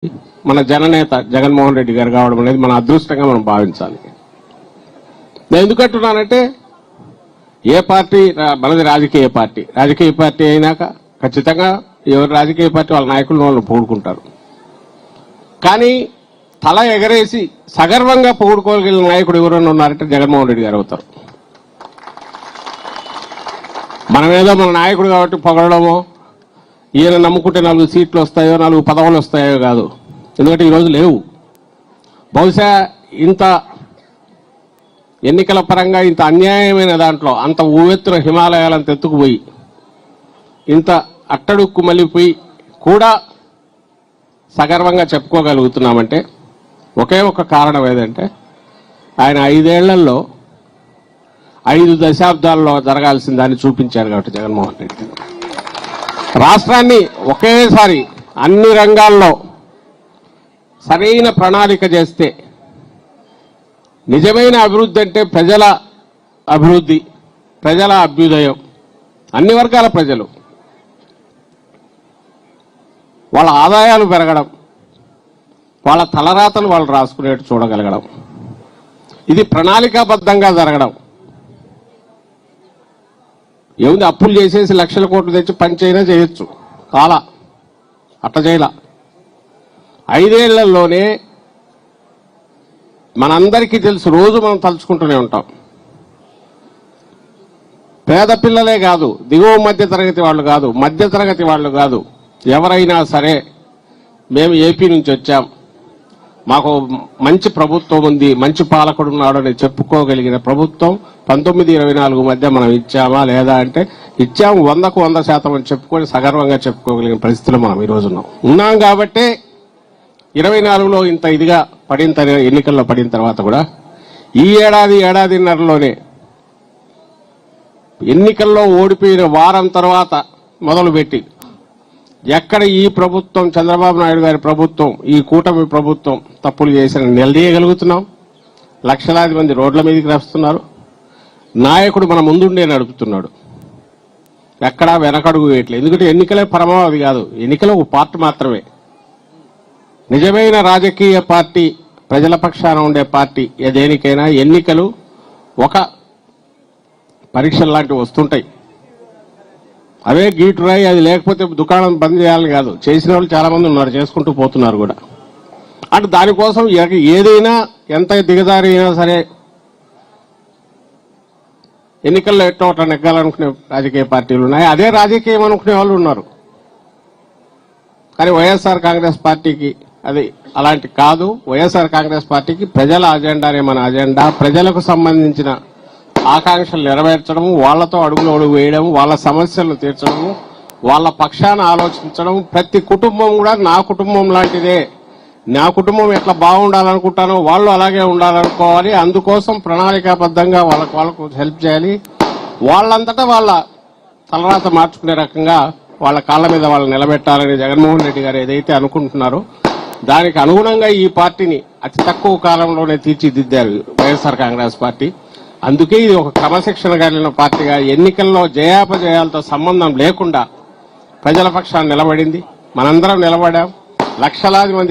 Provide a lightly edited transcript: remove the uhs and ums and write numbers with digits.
మన జననేత జగన్మోహన్ రెడ్డి గారు కావడం అనేది మన అదృష్టంగా మనం భావించాలి. నేను ఎందుకంటున్నానంటే ఏ పార్టీ మనది రాజకీయ పార్టీ అయినాక ఖచ్చితంగా ఎవరు రాజకీయ పార్టీ వాళ్ళ నాయకులు వాళ్ళు పొగుడుకుంటారు. కానీ తల ఎగరేసి సగర్వంగా పొగుడుకోగలిగిన నాయకుడు ఎవరైనా ఉన్నారంటే జగన్మోహన్ రెడ్డి గారు అవుతారు. మనమేదో మన నాయకుడు కాబట్టి పొగడమో ఈయన నమ్ముకుంటే 4 సీట్లు వస్తాయో 4 పదవులు వస్తాయో కాదు. ఎందుకంటే ఈరోజు లేవు. బహుశా ఇంత ఎన్నికల పరంగా ఇంత అన్యాయమైన దాంట్లో అంత ఊవెత్తున హిమాలయాలంత ఎత్తుకుపోయి ఇంత అట్టడుక్కు మళ్ళీపోయి కూడా సగర్వంగా చెప్పుకోగలుగుతున్నామంటే ఒకే ఒక కారణం ఏదంటే ఆయన 5 ఏళ్లలో 5 దశాబ్దాల్లో జరగాల్సిన దాన్ని చూపించారు కాబట్టి జగన్మోహన్ రెడ్డి రాష్ట్రాన్ని ఒకేసారి అన్ని రంగాల్లో సరైన ప్రణాళిక చేస్తే నిజమైన అభివృద్ధి అంటే ప్రజల అభివృద్ధి, ప్రజల అభ్యుదయం, అన్ని వర్గాల ప్రజలు వాళ్ళ ఆదాయాలు పెరగడం, వాళ్ళ తలరాతలు వాళ్ళు రాసుకునేట్టు చూడగలగడం, ఇది ప్రణాళికాబద్ధంగా జరగడం. ఏముంది అప్పులు చేసేసి లక్షల కోట్లు తెచ్చి పంచైనా చేయొచ్చు, కాలా అట్ట చేయలా. 5 ఏళ్లలోనే మనందరికీ తెలుసు, రోజు మనం తలుచుకుంటూనే ఉంటాం. పేద పిల్లలే కాదు, దిగువ మధ్య తరగతి వాళ్ళు కాదు, మధ్య తరగతి వాళ్ళు కాదు, ఎవరైనా సరే మేము ఏపీ నుంచి వచ్చాం, మాకు మంచి ప్రభుత్వం ఉంది, మంచి పాలకుడు ఉన్నాడు అని చెప్పుకోగలిగిన ప్రభుత్వం 1924 మధ్య మనం ఇచ్చామా లేదా అంటే ఇచ్చాము. 100కు 100% అని చెప్పుకొని సగర్వంగా చెప్పుకోగలిగిన పరిస్థితులు మనం ఈరోజు ఉన్నాం. కాబట్టి 24లో ఇంత ఇదిగా ఎన్నికల్లో పడిన తర్వాత కూడా ఈ ఏడాదిన్నరలోనే ఎన్నికల్లో ఓడిపోయిన వారం తర్వాత మొదలుపెట్టి ఎక్కడ ఈ ప్రభుత్వం, చంద్రబాబు నాయుడు గారి ప్రభుత్వం, ఈ కూటమి ప్రభుత్వం తప్పులు చేసిన నిలదీయగలుగుతున్నాం. లక్షలాది మంది రోడ్ల మీదకి వస్తున్నారు. నాయకుడు మన ముందుండే నడుపుతున్నాడు, ఎక్కడా వెనకడుగు వేయట్లేదు. ఎందుకంటే ఎన్నికలే పరమావధి కాదు, ఎన్నికలు ఒక పార్ట్ మాత్రమే. నిజమైన రాజకీయ పార్టీ, ప్రజల పక్షాన ఉండే పార్టీ దేనికైనా ఎన్నికలు ఒక పరీక్షలు లాంటివి వస్తుంటాయి. అవే గీటురాయి, అది లేకపోతే దుకాణం బంద్ చేయాలని కాదు. చేసిన వాళ్ళు చాలా మంది ఉన్నారు, చేసుకుంటూ పోతున్నారు కూడా. అంటే దానికోసం ఏదైనా ఎంత దిగజారి అయినా సరే ఎన్నికల్లో ఎట్టో ఒకటి నెగ్గాలనుకునే రాజకీయ పార్టీలు ఉన్నాయి, అదే రాజకీయం అనుకునే వాళ్ళు ఉన్నారు. కానీ వైఎస్ఆర్ కాంగ్రెస్ పార్టీకి అది అలాంటి కాదు. వైఎస్ఆర్ కాంగ్రెస్ పార్టీకి ప్రజల అజెండానే మన అజెండా. ప్రజలకు సంబంధించిన ఆకాంక్షలు నెరవేర్చడం, వాళ్లతో అడుగులు వేయడం, వాళ్ళ సమస్యలను తీర్చడము, వాళ్ళ పక్షాన ఆలోచించడం. ప్రతి కుటుంబం కూడా నా కుటుంబం లాంటిదే, నా కుటుంబం ఎట్లా బాగుండాలనుకుంటానో వాళ్ళు అలాగే ఉండాలనుకోవాలి. అందుకోసం ప్రణాళికాబద్ధంగా వాళ్ళకు హెల్ప్ చేయాలి. వాళ్ళంతటా వాళ్ళ తలరాత మార్చుకునే రకంగా వాళ్ళ కాళ్ల మీద వాళ్ళు నిలబెట్టాలని జగన్మోహన్ రెడ్డి గారు ఏదైతే అనుకుంటున్నారో దానికి అనుగుణంగా ఈ పార్టీని అతి తక్కువ కాలంలోనే తీర్చిదిద్దారు వైఎస్ఆర్ కాంగ్రెస్ పార్టీ. అందుకే ఇది ఒక క్రమశిక్షణ కలిగిన పార్టీగా ఎన్నికల్లో జయాపజయాలతో సంబంధం లేకుండా ప్రజల పక్షాన్ని నిలబడింది. మనందరం నిలబడాం. లక్షలాది మంది